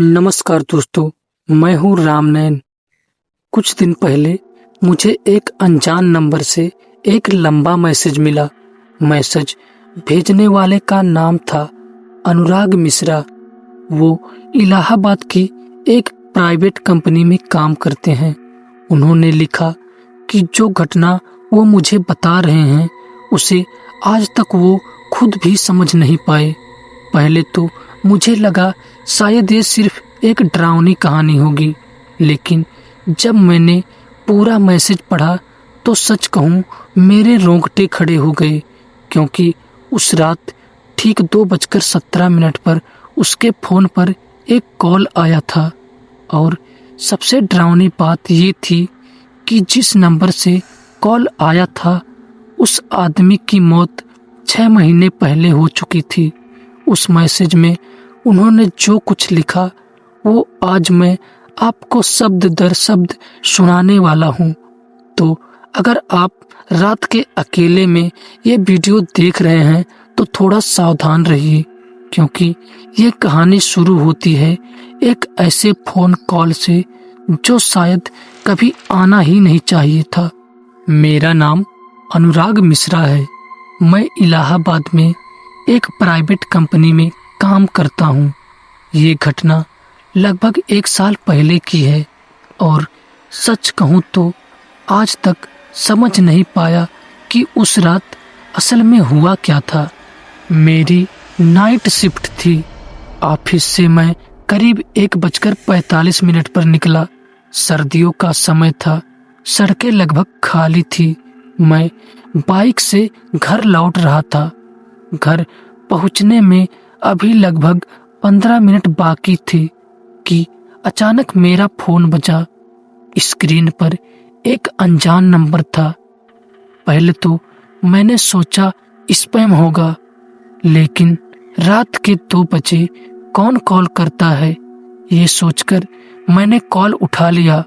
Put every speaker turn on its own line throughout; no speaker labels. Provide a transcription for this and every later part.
नमस्कार दोस्तों, मैं हूँ रामनयन। कुछ दिन पहले मुझे एक अनजान नंबर से एक लंबा मैसेज मिला। मैसेज भेजने वाले का नाम था अनुराग मिश्रा। वो इलाहाबाद की एक प्राइवेट कंपनी में काम करते हैं। उन्होंने लिखा कि जो घटना वो मुझे बता रहे हैं उसे आज तक वो खुद भी समझ नहीं पाए। पहले तो मुझे लगा शायद ये सिर्फ एक डरावनी कहानी होगी, लेकिन जब मैंने पूरा मैसेज पढ़ा तो सच कहूँ मेरे रोंगटे खड़े हो गए, क्योंकि उस रात ठीक 2:17 पर उसके फ़ोन पर एक कॉल आया था। और सबसे डरावनी बात ये थी कि जिस नंबर से कॉल आया था उस आदमी की मौत 6 महीने पहले हो चुकी थी। उस मैसेज में उन्होंने जो कुछ लिखा वो आज मैं आपको शब्द दर शब्द सुनाने वाला हूँ। तो अगर आप रात के अकेले में ये वीडियो देख रहे हैं तो थोड़ा सावधान रहिए, क्योंकि ये कहानी शुरू होती है एक ऐसे फोन कॉल से जो शायद कभी आना ही नहीं चाहिए था। मेरा नाम अनुराग मिश्रा है। मैं इलाहाबाद में एक प्राइवेट कंपनी में काम करता हूँ। ये घटना लगभग 1 साल पहले की है और सच कहूँ तो आज तक समझ नहीं पाया कि उस रात असल में हुआ क्या था। मेरी नाइट शिफ्ट थी। ऑफिस से मैं करीब 1:45 पर निकला। सर्दियों का समय था। सड़कें लगभग खाली थी। मैं बाइक से घर लौट रहा था। घर पहुंचने में अभी लगभग 15 मिनट बाकी थे कि अचानक मेरा फोन बजा। स्क्रीन पर एक अनजान नंबर था। पहले तो मैंने सोचा स्पैम होगा, लेकिन रात के 2 बजे कौन कॉल करता है ये सोचकर मैंने कॉल उठा लिया।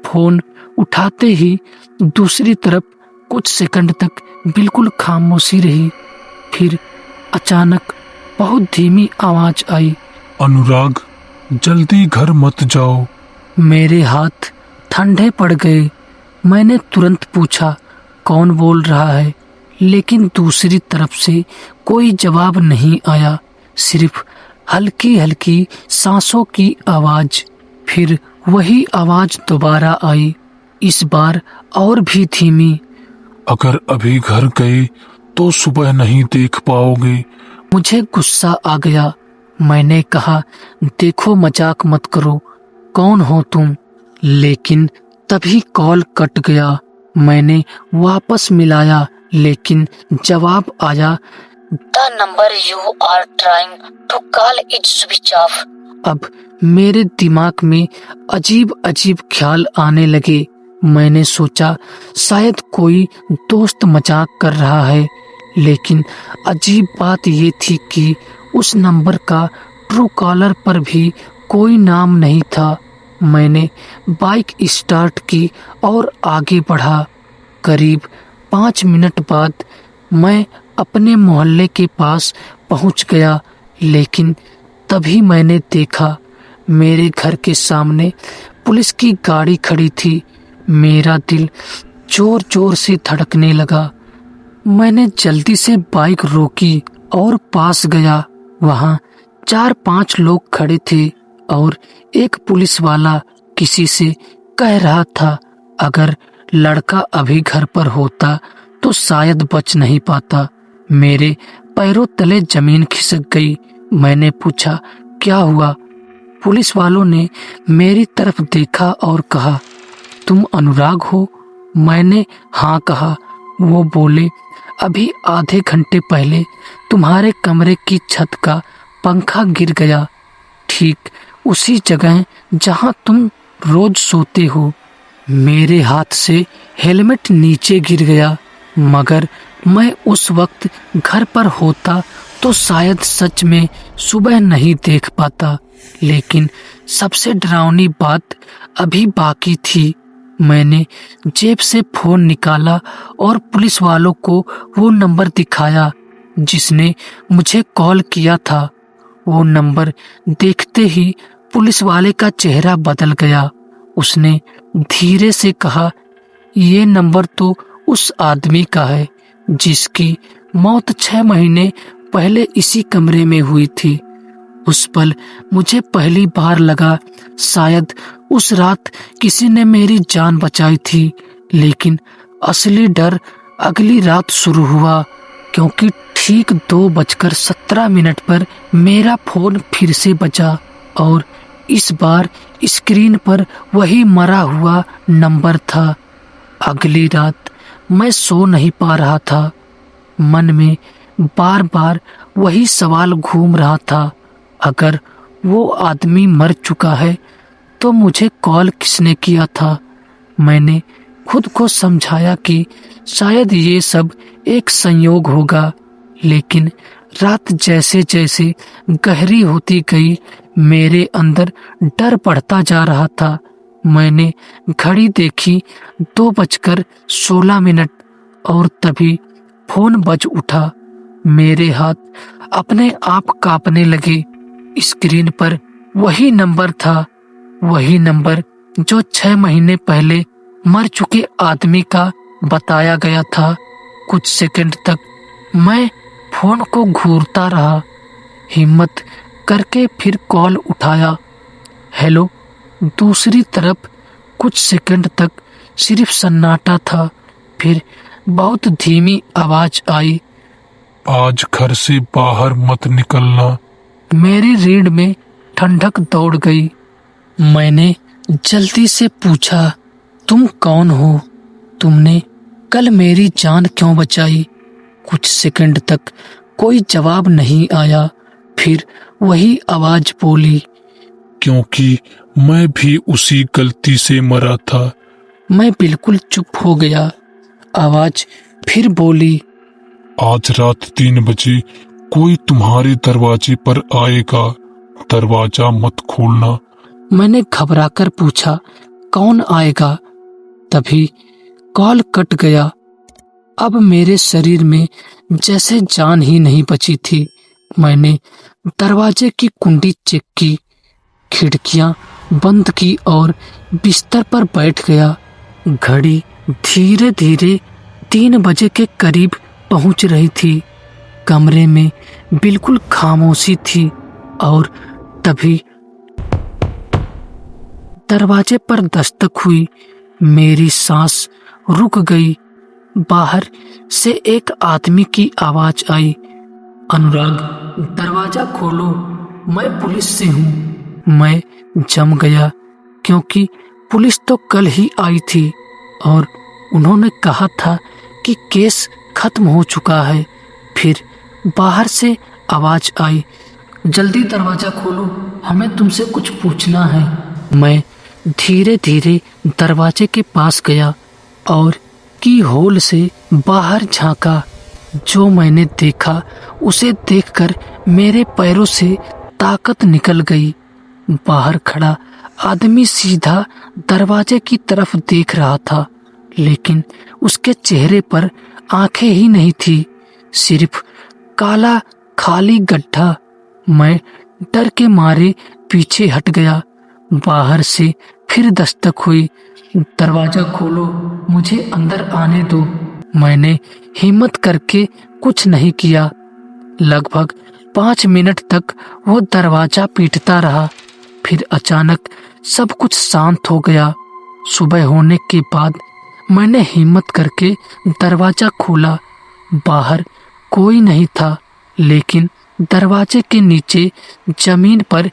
फोन उठाते ही दूसरी तरफ कुछ सेकंड तक बिल्कुल खामोशी रही। फिर अचानक बहुत धीमी आवाज आई,
अनुराग, जल्दी घर मत जाओ।
मेरे हाथ ठंडे पड़ गए। मैंने तुरंत पूछा कौन बोल रहा है, लेकिन दूसरी तरफ से कोई जवाब नहीं आया, सिर्फ हल्की हल्की सांसों की आवाज। फिर वही आवाज दोबारा आई, इस बार और भी धीमी।
अगर अभी घर गए तो सुबह नहीं देख पाओगे।
मुझे गुस्सा आ गया। मैंने कहा, देखो मजाक मत करो, कौन हो तुम? लेकिन तभी कॉल कट गया। मैंने वापस मिलाया, लेकिन जवाब आया, the number you are trying to call is switch off. अब मेरे दिमाग में अजीब अजीब ख्याल आने लगे। मैंने सोचा शायद कोई दोस्त मजाक कर रहा है, लेकिन अजीब बात ये थी कि उस नंबर का ट्रू कॉलर पर भी कोई नाम नहीं था। मैंने बाइक स्टार्ट की और आगे बढ़ा। करीब 5 मिनट बाद मैं अपने मोहल्ले के पास पहुंच गया, लेकिन तभी मैंने देखा मेरे घर के सामने पुलिस की गाड़ी खड़ी थी। मेरा दिल जोर जोर से धड़कने लगा। मैंने जल्दी से बाइक रोकी और पास गया। वहाँ 4-5 लोग खड़े थे और एक पुलिस वाला किसी से कह रहा था अगर लड़का अभी घर पर होता तो शायद बच नहीं पाता। मेरे पैरों तले जमीन खिसक गई। मैंने पूछा, क्या हुआ? पुलिस वालों ने मेरी तरफ देखा और कहा, तुम अनुराग हो? मैंने हाँ कहा। वो बोले, अभी आधे घंटे पहले तुम्हारे कमरे की छत का पंखा गिर गया, ठीक उसी जगह जहां तुम रोज सोते हो। मेरे हाथ से हेलमेट नीचे गिर गया, मगर मैं उस वक्त घर पर होता तो शायद सच में सुबह नहीं देख पाता। लेकिन सबसे डरावनी बात अभी बाकी थी। मैंने जेब से फोन निकाला और पुलिस वालों को वो नंबर दिखाया जिसने मुझे कॉल किया था। वो नंबर देखते ही पुलिस वाले का चेहरा बदल गया। उसने धीरे से कहा, ये नंबर तो उस आदमी का है जिसकी मौत 6 महीने पहले इसी कमरे में हुई थी। उस पल मुझे पहली बार लगा शायद उस रात किसी ने मेरी जान बचाई थी, लेकिन असली डर अगली रात शुरू हुआ, क्योंकि ठीक 2:17 पर मेरा फोन फिर से बजा और इस बार स्क्रीन पर वही मरा हुआ नंबर था। अगली रात मैं सो नहीं पा रहा था। मन में बार बार वही सवाल घूम रहा था, अगर वो आदमी मर चुका है तो मुझे कॉल किसने किया था। मैंने खुद को समझाया कि शायद ये सब एक संयोग होगा, लेकिन रात जैसे जैसे गहरी होती गई मेरे अंदर डर बढ़ता जा रहा था। मैंने घड़ी देखी, 2:16 और तभी फोन बज उठा। मेरे हाथ अपने आप कांपने लगे। स्क्रीन पर वही नंबर था, वही नंबर जो 6 महीने पहले मर चुके आदमी का बताया गया था। कुछ सेकंड तक मैं फोन को घूरता रहा, हिम्मत करके फिर कॉल उठाया। हेलो। दूसरी तरफ कुछ सेकंड तक सिर्फ सन्नाटा था, फिर बहुत धीमी आवाज आई,
आज घर से बाहर मत निकलना।
मेरी रीढ़ में ठंडक दौड़ गई। मैंने जल्दी से पूछा, तुम कौन हो? तुमने कल मेरी जान क्यों बचाई? कुछ सेकंड तक कोई जवाब नहीं आया। फिर वही आवाज बोली,
क्योंकि मैं भी उसी गलती से मरा था।
मैं बिल्कुल चुप हो गया। आवाज फिर बोली,
आज रात 3 बजे कोई तुम्हारे दरवाजे पर आएगा, दरवाजा मत खोलना।
मैंने घबराकर पूछा, कौन आएगा? तभी कॉल कट गया। अब मेरे शरीर में जैसे जान ही नहीं बची थी। मैंने दरवाजे की कुंडी चेक की, खिड़कियां बंद की और बिस्तर पर बैठ गया। घड़ी धीरे धीरे 3 बजे के करीब पहुंच रही थी। कमरे में बिल्कुल खामोशी थी और तभी दरवाजे पर दस्तक हुई। मेरी सांस रुक गई। बाहर से एक आदमी की आवाज आई, अनुराग, दरवाजा खोलो, मैं पुलिस से हूँ। मैं जम गया, क्योंकि पुलिस तो कल ही आई थी और उन्होंने कहा था कि केस खत्म हो चुका है। फिर बाहर से आवाज आई, जल्दी दरवाजा खोलो, हमें तुमसे कुछ पूछना है। मैं धीरे धीरे दरवाजे के पास गया और की होल से बाहर झांका। जो मैंने देखा उसे देखकर मेरे पैरों से ताकत निकल गई। बाहर खड़ा आदमी सीधा दरवाजे की तरफ देख रहा था, लेकिन उसके चेहरे पर आंखें ही नहीं थी, सिर्फ काला खाली गड्ढा। मैं डर के मारे पीछे हट गया। बाहर से फिर दस्तक हुई, दरवाजा खोलो, मुझे अंदर आने दो। मैंने हिम्मत करके कुछ नहीं किया। लगभग 5 मिनट तक वो दरवाजा पीटता रहा। फिर अचानक सब कुछ शांत हो गया। सुबह होने के बाद मैंने हिम्मत करके दरवाजा खोला। बाहर कोई नहीं था, लेकिन दरवाजे के नीचे जमीन पर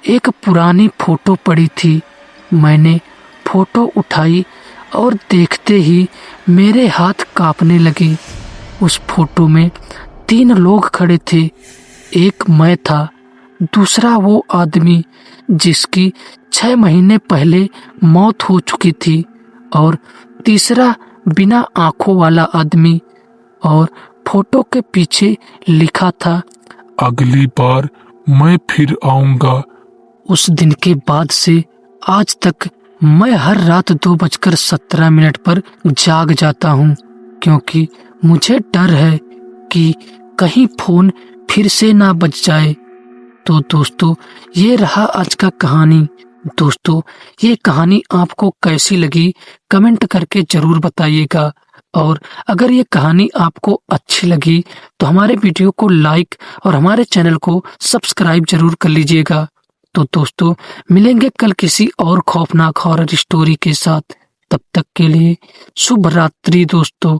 एक पुरानी फोटो पड़ी थी। मैंने फोटो उठाई और देखते ही मेरे हाथ कांपने लगे। उस फोटो में 3 लोग खड़े थे। एक मैं था, दूसरा वो आदमी जिसकी 6 महीने पहले मौत हो चुकी थी, और तीसरा बिना आंखों वाला आदमी। और फोटो के पीछे लिखा था,
अगली बार मैं फिर आऊंगा।
उस दिन के बाद से आज तक मैं हर रात 2:17 पर जाग जाता हूँ, क्योंकि मुझे डर है कि कहीं फोन फिर से ना बज जाए। तो दोस्तों ये रहा आज का कहानी। दोस्तों ये कहानी आपको कैसी लगी कमेंट करके जरूर बताइएगा, और अगर ये कहानी आपको अच्छी लगी तो हमारे वीडियो को लाइक और हमारे चैनल को सब्सक्राइब जरूर कर लीजिएगा। तो दोस्तों मिलेंगे कल किसी और खौफनाक हॉरर स्टोरी के साथ। तब तक के लिए शुभ रात्रि दोस्तों।